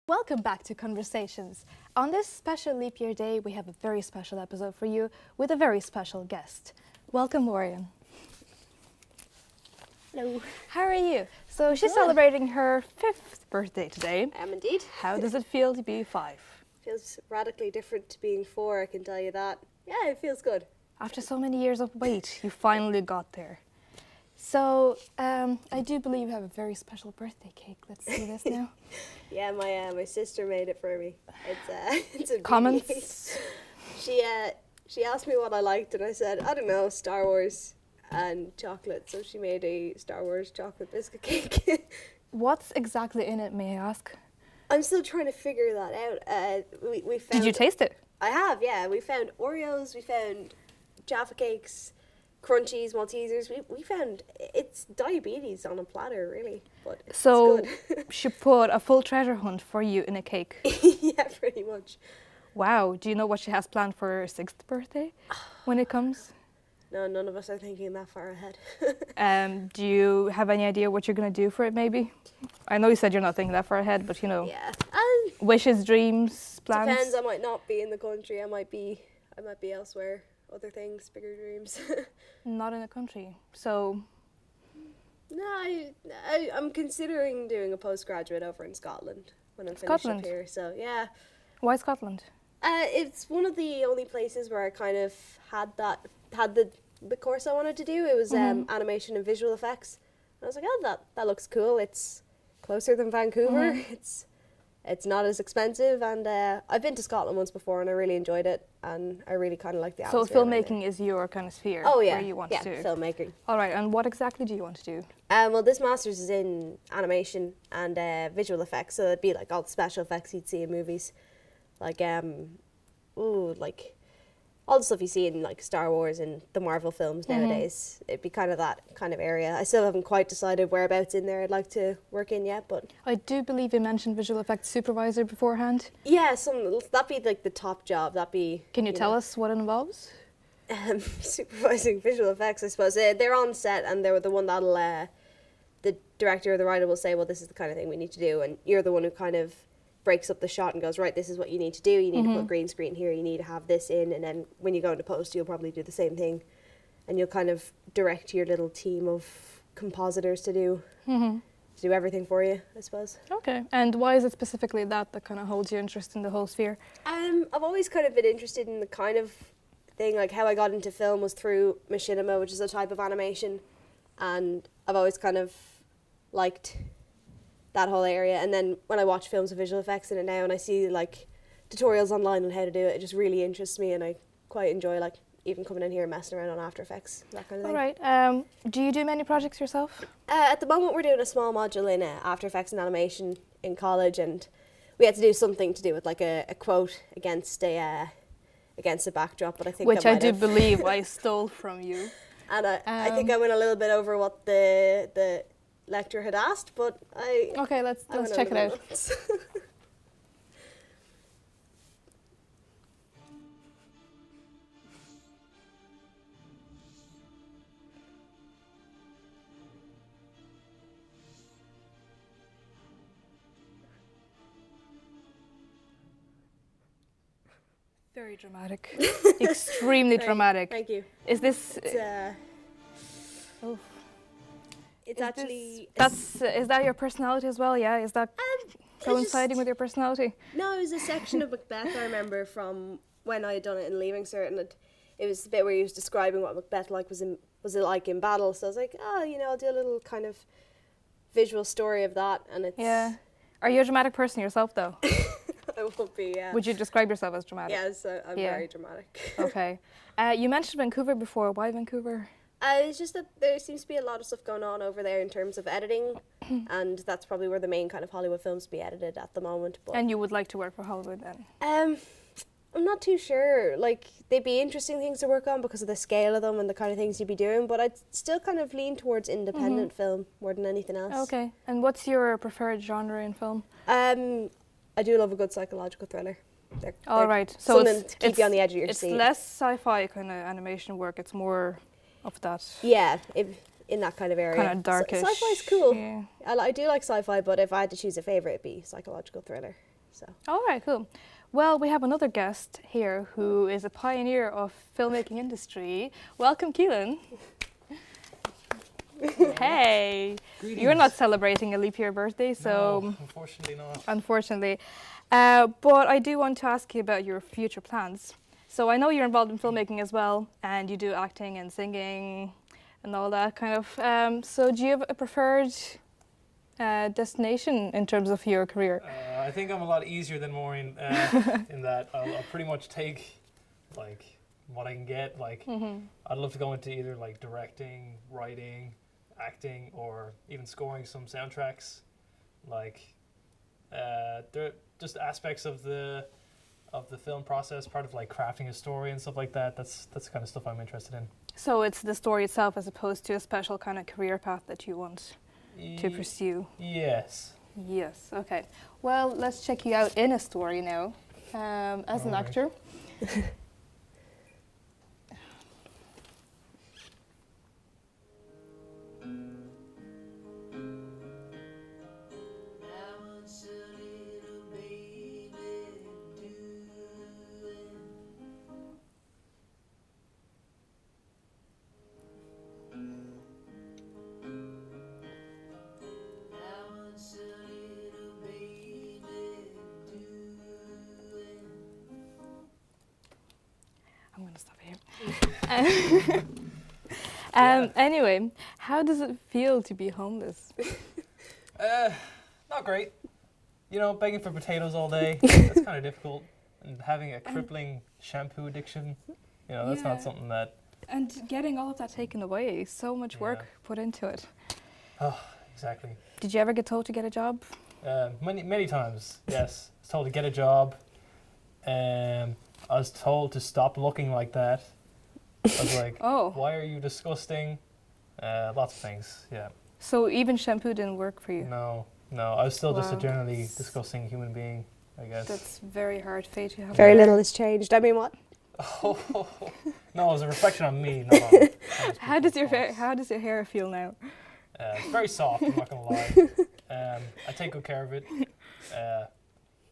Welcome back to Conversations. On this special leap year day, we have a very special episode for you with a very special guest. Welcome, Orion. Hello. How are you? So she's celebrating her 5th birthday today. I am indeed. How does it feel to be 5? Feels radically different to being 4, I can tell you that. Yeah, it feels good. After so many years of wait, you finally got there. So I do believe you have a very special birthday cake. Let's see this now. Yeah, my sister made it for me. It's a Comments? She asked me what I liked and I said, I don't know, Star Wars and chocolate. So she made a Star Wars chocolate biscuit cake. What's exactly in it, may I ask? I'm still trying to figure that out. We found. Did you taste it? I have, yeah. We found Oreos, we found Jaffa cakes, Crunchies, Maltesers. We found it's diabetes on a platter, really. But it's good. She put a full treasure hunt for you in a cake. Yeah, pretty much. Wow. Do you know what she has planned for her 6th birthday when it comes? No, none of us are thinking that far ahead. Do you have any idea what you're going to do for it, maybe? I know you said you're not thinking that far ahead, but you know. Yeah. Wishes, dreams, plans? Depends. I might not be in the country. I might be elsewhere. Other things, bigger dreams. Not in the country. So, No, I'm considering doing a postgraduate over in Scotland when I'm finished up here. So yeah. why Scotland? It's one of the only places where I kind of had the course I wanted to do. It was animation and visual effects. And I was like, oh, that looks cool. It's closer than Vancouver. It's not as expensive, and I've been to Scotland once before, and I really enjoyed it, and I really kind of like the atmosphere. So filmmaking is your kind of sphere. Oh yeah, where you want to do. Filmmaking. All right, and what exactly do you want to do? Well, this master's is in animation and visual effects, so it'd be like all the special effects you'd see in movies, like like all the stuff you see in like Star Wars and the Marvel films nowadays. It'd be kind of that kind of area. I still haven't quite decided whereabouts in there I'd like to work in yet, but I do believe you mentioned visual effects supervisor beforehand. yeah, that'd be like the top job. Can you tell us what it involves? Supervising visual effects, I suppose. They're on set, and they're the one that'll the director or the writer will say, well, this is the kind of thing we need to do, and you're the one who kind of breaks up the shot and goes, right, this is what you need to do. You need to put green screen here. You need to have this in, and then when you go into post, you'll probably do the same thing, and you'll kind of direct your little team of compositors to do everything for you, I suppose. Okay, and why is it specifically that kind of holds your interest in the whole sphere? I've always kind of been interested in the kind of thing, like how I got into film was through machinima, which is a type of animation, and I've always kind of liked that whole area. And then when I watch films with visual effects in it now, and I see like tutorials online on how to do it, it just really interests me, and I quite enjoy like even coming in here and messing around on After Effects, that kind of thing. All right. Do you do many projects yourself? At the moment, we're doing a small module in After Effects and animation in college, and we had to do something to do with like a quote against a backdrop, but I think which I do believe I stole from you. And I think I went a little bit over what the lecturer had asked, but okay, let's check it out. Very dramatic. Extremely dramatic. Thank you. Is this it's actually is that your personality as well? Yeah, is that coinciding with your personality? No, it was a section of Macbeth I remember from when I had done it in Leaving Cert, and it was the bit where he was describing what Macbeth was it like in battle. So I was like, I'll do a little kind of visual story of that, and it's Are you a dramatic person yourself, though? I won't be. Yeah. Would you describe yourself as dramatic? Yes, I'm very dramatic. Okay. You mentioned Vancouver before. Why Vancouver? It's just that there seems to be a lot of stuff going on over there in terms of editing, and that's probably where the main kind of Hollywood films be edited at the moment. But and you would like to work for Hollywood then? I'm not too sure. Like, they'd be interesting things to work on because of the scale of them and the kind of things you'd be doing, but I'd still kind of lean towards independent film more than anything else. Okay. And what's your preferred genre in film? I do love a good psychological thriller. All right. So something to keep you on the edge of your seat. It's less sci-fi kind of animation work. It's more of that. Yeah. in that kind of area. Kind of darkish. Sci-fi's cool. Yeah. I do like sci-fi, but if I had to choose a favorite, it'd be psychological thriller. So All right, cool. Well, we have another guest here who is a pioneer of filmmaking industry. Welcome, Keelan. Hey. Greetings. You're not celebrating a leap year birthday, so No, unfortunately not. unfortunately. But I do want to ask you about your future plans. So I know you're involved in filmmaking as well, and you do acting and singing and all that kind of. So do you have a preferred destination in terms of your career? I think I'm a lot easier than Maureen in that I'll pretty much take like what I can get. Like I'd love to go into either like directing, writing, acting, or even scoring some soundtracks. Like there are just aspects of the film process, part of like crafting a story and stuff like that. That's the kind of stuff I'm interested in. So it's the story itself as opposed to a special kind of career path that you want to pursue? Yes. Yes, okay. Well, let's check you out in a story now as an Alright. actor. I'm going to stop here. Anyway, how does it feel to be homeless? Not great. You know, begging for potatoes all day, that's kind of difficult. And having a crippling shampoo addiction, you know, that's Yeah. not something that, And getting all of that taken away, so much work Yeah. put into it. exactly. Did you ever get told to get a job? Many times, yes. I was told to get a job. I was told to stop looking like that. I was like, Oh, why are you disgusting? Lots of things, yeah. so even shampoo didn't work for you? No, I was still just a Wow. generally disgusting human being, I guess. That's very hard fate to have. very little has changed. I mean, what? No, it was a reflection on me, not on others How does people's thoughts. how does your hair feel now? It's very soft, I'm not gonna lie. I take good care of it.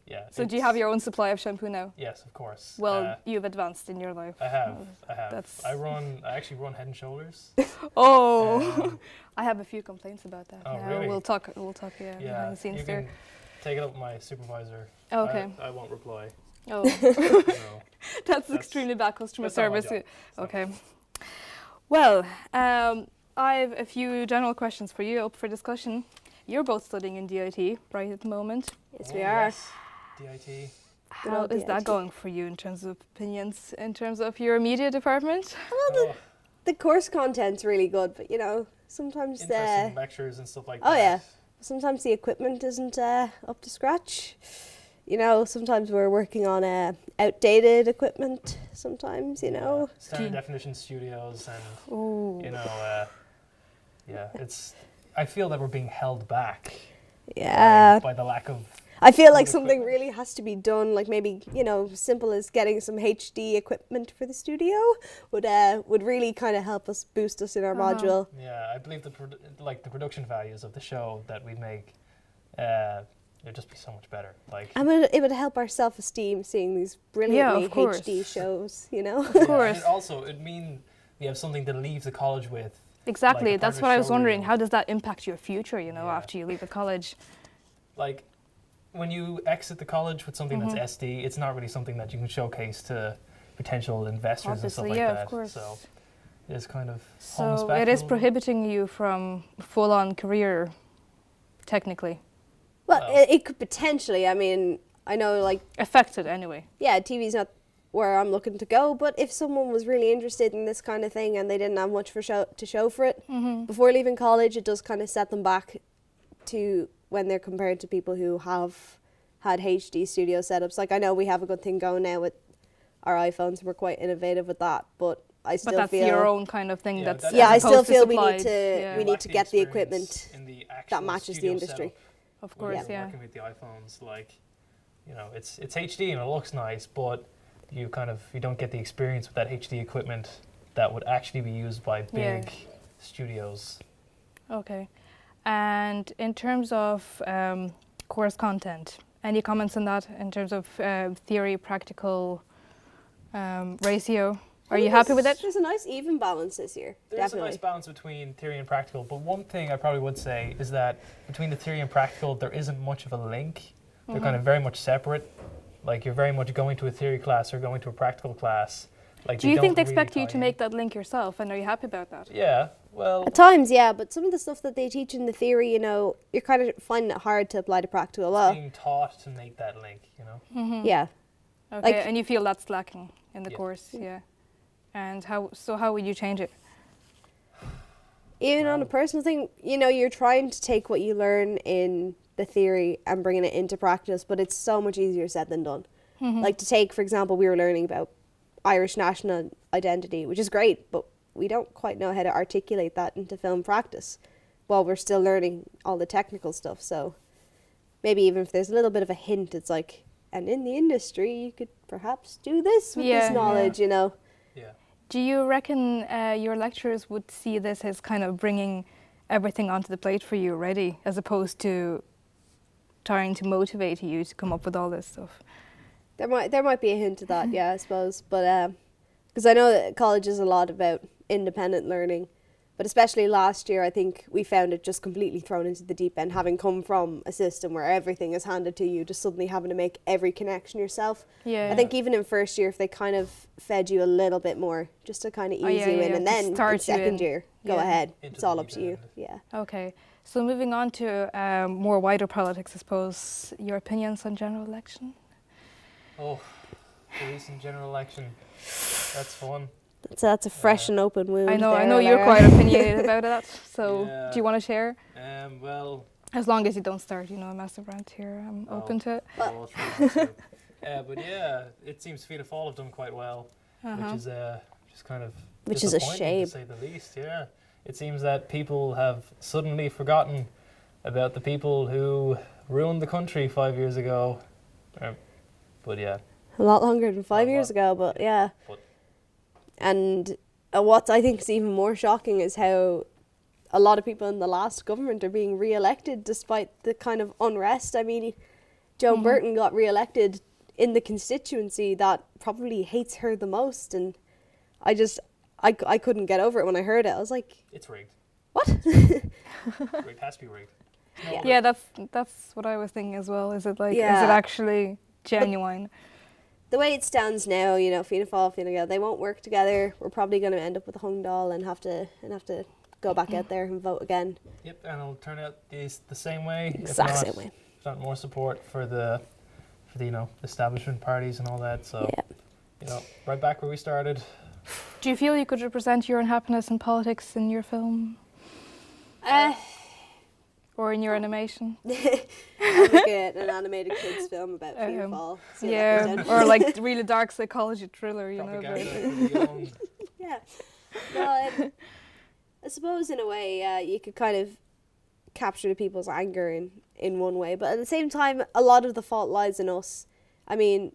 Yeah. So do you have your own supply of shampoo now? Yes, of course. Well, you've advanced in your life. I have. that's- I actually run Head and Shoulders. Oh, Um, I have a few complaints about that. Oh, now. really? We'll talk behind yeah, the scenes you there. can take it up with my supervisor. Oh, okay. I won't reply. Oh, No. that's extremely bad customer That's not my service. job, so. Okay. Well, I have a few general questions for you up for discussion. You're both studying in DIT right at the moment. Yes, Oh, we are. yes. DIT. How old is that DIT. going for you in terms of opinions, in terms of your media department? Oh, The course content's really good, but you know, sometimes interesting lectures and stuff like Oh, that. yeah. sometimes the equipment isn't up to scratch. You know, sometimes we're working on outdated equipment. Sometimes, you know. Standard definition studios and Oh, you know, I feel that we're being held back Yeah. by the lack of. I feel like Good something equipment. really has to be done, like maybe, you know, simple as getting some HD equipment for the studio would really kind of help us boost us in our module. Yeah, I believe the production values of the show that we make, it'd just be so much better. Like, I mean, it would help our self-esteem seeing these brilliantly course. HD shows, you know? of course. It'd mean we have something to leave the college with. Exactly. like a That's part what of I a was wondering. showroom. How does that impact your future, you know, Yeah. after you leave the college? Like, when you exit the college with something Mm-hmm. that's SD, it's not really something that you can showcase to potential investors and stuff Obviously, like yeah, that. of course. So it is kind of holding us So back it a is little bit. prohibiting you from full-on career, technically. Well, Well. it could potentially. I mean, I know, like, Affected, anyway. yeah, TV's not where I'm looking to go, but if someone was really interested in this kind of thing and they didn't have much to show for it, before leaving college, it does kind of set them back to when they're compared to people who have had HD studio setups. Like, I know we have a good thing going now with our iPhones. We're quite innovative with that, but I still But that's feel... your own kind of thing. Yeah, that's that- Yeah, I as still opposed to feel we supplied. need to Yeah. we need Lack to the get the experience equipment in the that actual matches the studio industry. setup. Of When course, you're yeah. working with the iPhones, like, you know, it's HD and it looks nice, but you don't get the experience with that HD equipment that would actually be used by big Yeah. studios. Okay. And in terms of course content, any comments on that in terms of theory, practical ratio? Are you happy with it? There's a nice even balance this year. There's definitely. a nice balance between theory and practical, but one thing I probably would say is that between the theory and practical, there isn't much of a link. They're kind of very much separate. Like you're very much going to a theory class or going to a practical class. Like Do you think they don't expect really you tie to in. make that link yourself, and are you happy about that? Yeah, well, At times, yeah, but some of the stuff that they teach in the theory, you know, you're kind of finding it hard to apply to practical. Well, being taught to make that link, you know. yeah. Okay, Like- and you feel that's lacking in the Yeah. course, yeah. And how would you change it? Even on a Wow. personal thing, you know, you're trying to take what you learn in the theory and bringing it into practice, but it's so much easier said than done. Like to take, for example, we were learning about Irish national identity, which is great, but we don't quite know how to articulate that into film practice while we're still learning all the technical stuff. So maybe even if there's a little bit of a hint, it's like, and in the industry, you could perhaps do this with Yeah, this knowledge, you know. Yeah. Do you reckon your lecturers would see this as kind of bringing everything onto the plate for you already, as opposed to trying to motivate you to come up with all this stuff? There might be a hint of that, yeah, I suppose. But because I know that college is a lot about independent learning, but especially last year, I think we found it just completely thrown into the deep end. Having come from a system where everything is handed to you, just suddenly having to make every connection yourself. Yeah. I think even in first year, if they kind of fed you a little bit more, just to kind of ease Oh, yeah, you in, yeah, and to then in start you second in. year, go Yeah. ahead. Into It's the all up deep to you. end. Yeah. Okay. So moving on to more wider politics, I suppose. Your opinions on general election? Oh, the recent general election. That's fun. So that's a fresh and open wound. I know there, you're Lara. quite opinionated about that. So Yeah. do you want to share? Well, As long as you don't start, a massive rant here, I'm Oh. open to it. I'll try not to. But yeah, it seems Fianna Fáil have done quite well, Uh-huh. which is just kind of Which is a disappointing, shame. to say the least. Yeah, it seems that people have suddenly forgotten about the people who ruined the country 5 years ago. But yeah, A lot longer than 5 A years lot, ago, but yeah. but- And what I think is even more shocking is how a lot of people in the last government are being re-elected despite the kind of unrest. I mean, Joe Burton got re-elected in the constituency that probably hates her the most, and I couldn't get over it when I heard it. I was like, it's rigged. what? Rigged has to be rigged. No, Yeah. Yeah, that's what I was thinking as well. Is it is it Yeah. actually genuine? The way it stands now, you know, Fianna Fáil, Fine Gael, they won't work together. We're probably going to end up with a hung doll and have to go back out there and vote again. Yep, and it'll turn out the same way. Exact if not, same way. If not more support for the establishment parties and all that. So Yeah. right back where we started. Do you feel you could represent your unhappiness in politics in your film or in your animation? I'll make an animated kids film about Fianna Fáil. See how that Yeah, goes down. or like really dark psychology thriller, Propaganda But, for the young. Yeah. Well, I suppose in a way, you could kind of capture the people's anger in one way, but at the same time, a lot of the fault lies in us. I mean,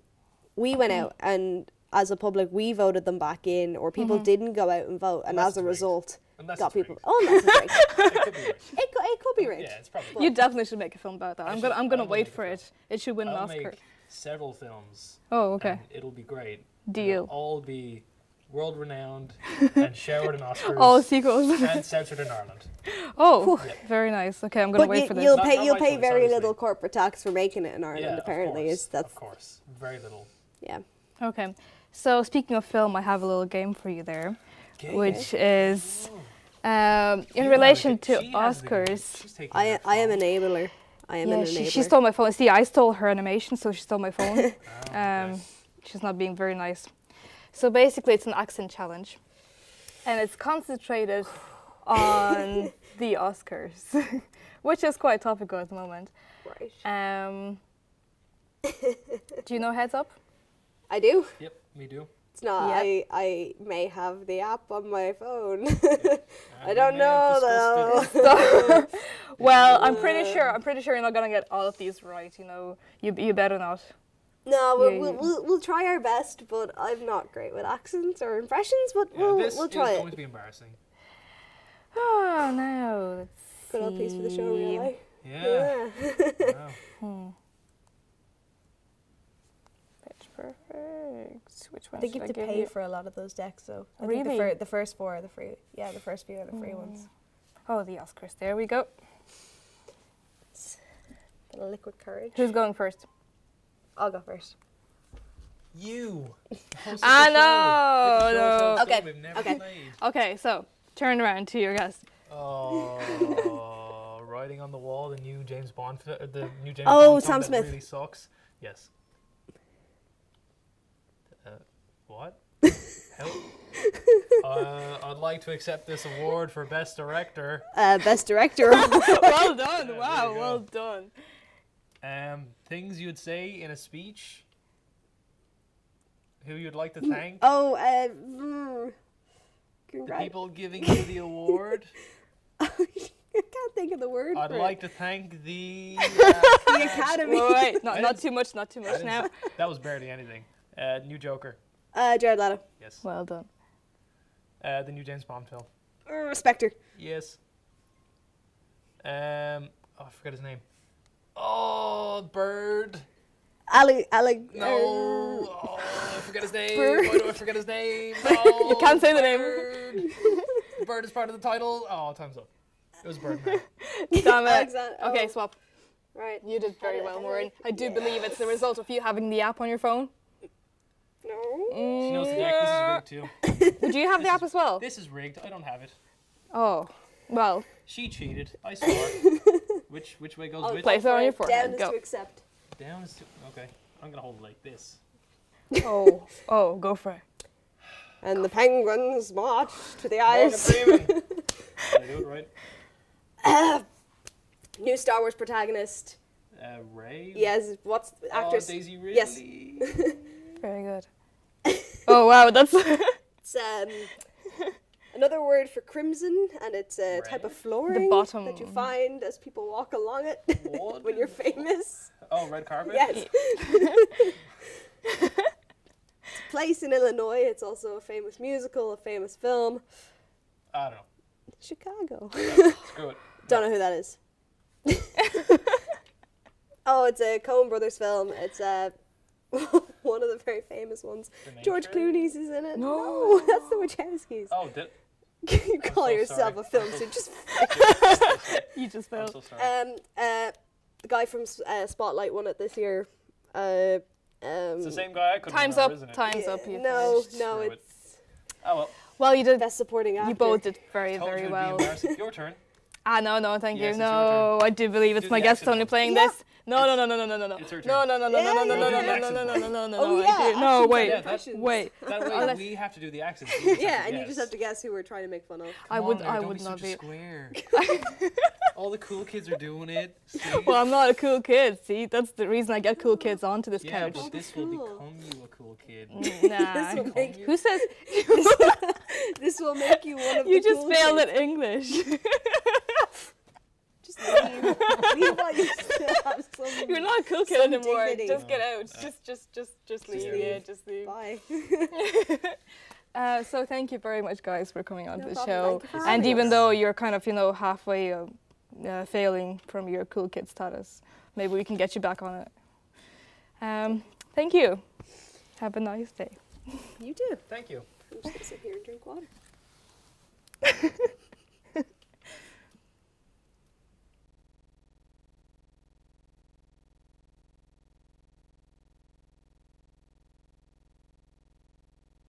we went out and as a public, we voted them back in, or people didn't go out and vote, and Unless as a it's rigged. result, Unless got it's people. rigged. Oh, unless it's rigged. It could be rigged. It could be rigged. Yeah, it's probably. you definitely should make a film about that. I I'm should- gonna I'll wait make for a it. It should win an I'll Oscar. make several films. Oh, okay. And it'll be great. Deal. They'll all be world renowned and showered in Oscars. All sequels. and censored in Ireland. Oh, Yeah. very nice. Okay, I'm gonna But wait for this. you'll Not- pay not you'll my pay choice, very obviously. little corporate tax for making it in Ireland. Yeah, apparently, of course, that's of course, very little. yeah. Okay. So speaking of film, I have a little game for you there, which is in relation to Oscars. I am enabler. I am an Yeah, enabler. she stole my phone. See, I stole her animation, so she stole my phone. Okay. She's not being very nice. So basically, it's an accent challenge, and it's concentrated on the Oscars, which is quite topical at the moment. Right. Do you know Heads Up? I do. Yep, me do. It's not. Yeah. I may have the app on my phone. I We don't may have know discussed though. it. Well, I'm pretty sure you're not gonna get all of these right. You better not. No, Yeah, we'll try our best, but I'm not great with accents or impressions. But Yeah, we'll this try is it. going to be embarrassing. Oh, no. Let's Good old piece for the show, see. really. Yeah. Wow. Pitch Perfect. Which one They should give I to give pay you? for a lot of those decks, though. I Really? think the first four are the free. Yeah, the first few are the free ones. Oh, the Oscars. There we go. Bit of liquid courage. Who's going first? I'll go first. You. Host of I the show. It's your know, show, no. so Okay, We've never okay. played. Okay, so turn around to your guest. Oh, writing on the wall, the new James Bond, the new James Oh, Bond Sam film Smith. that really sucks. Yes. What? Help. I'd like to accept this award for best director. Best director. Well done. there Wow, you go. well done. Things you'd say in a speech. Who you'd like to thank. Oh, The congrats. people giving you the award. I can't think of the word I'd for like to thank the. the Academy. Wait, I not didn't- too much, not too much now. That was barely anything. New Joker. Jared Leto. Yes. Well done. The new James Bond film. Spectre. Yes. I forgot his name. Oh, Bird. Alec. No. Oh, I forgot his name. Bird. Why do I forget his name? Oh, You can't say the name. Bird. Bird is part of the title. Oh, time's up. It was Birdman. Damn it. Alexander- Okay, oh. swap. Right. You did very well, Maureen. I do Yeah. believe it's the result of you having the app on your phone. No. She knows the deck. This is rigged too. Would you have the app as well? This is rigged. I don't have it. Oh, well, She cheated. I saw her. Which way goes I'll which? place it on your forehead. Down is Go. to accept. Down is to. Okay. I'm gonna hold it like this. Oh, go for it. And the penguins march to the Morgan ice. Freeman. Did I do it right? New Star Wars protagonist. Ray. Yes, what's the actress? Oh, Daisy Ridley. Yes. Very good. Oh wow, that's It's another word for crimson, and it's a type of flooring bottom. that you find as people walk along it What? when you're famous. Oh, red carpet. Yes. It's a place in Illinois. It's also a famous musical, a famous film. I don't know. Chicago. Screw it. Don't know who that is. Oh, it's a Coen Brothers film. It's one of the very famous ones. The George Nature? Clooney's is in it. No. No, that's the Wachowskis. Oh, did. You call so yourself sorry. a film, I'm so so- just you just I'm failed. so sorry. the guy from Spotlight won it this year. It's the same guy I couldn't Time's remember, up. isn't it? Time's up. You No, finished. no, Screw it. it's Oh well. Well, you did. best supporting actor. You both did very, Told you very it'd be well. embarrassing. Your turn. No, thank Yes, you. it's your No, I do believe it's Do my the guest accent only one. playing Yeah. this. No. It's her turn. No. Yeah, Oh, yeah, No, actually, wait. Yeah, impressions. Wait. That way Unless- we have to do the accents. You just have Yeah, to and you guess. just have to guess who we're trying to make fun of. I Come would. on, I Mary, don't would be not such a be. square. All the cool kids are doing it. See? Well, I'm not a cool kid. See, that's the reason I get cool kids onto this yeah, couch. but this will cool. become you a cool kid. Nah. will make Who says This will make you one of you the just cool failed kids. at English? Just leave. Leave while you still have some. You're not a cool kid Some anymore. dignity. Just get out. Just leave. leave. Yeah, just leave. Bye. So thank you very much, guys, for coming on No the problem. show. Thank you for And having even us. though you're kind of, halfway failing from your cool kid status, maybe we can get you back on it. Thank you. Have a nice day. You do. Thank you. I'm just gonna sit here and drink water.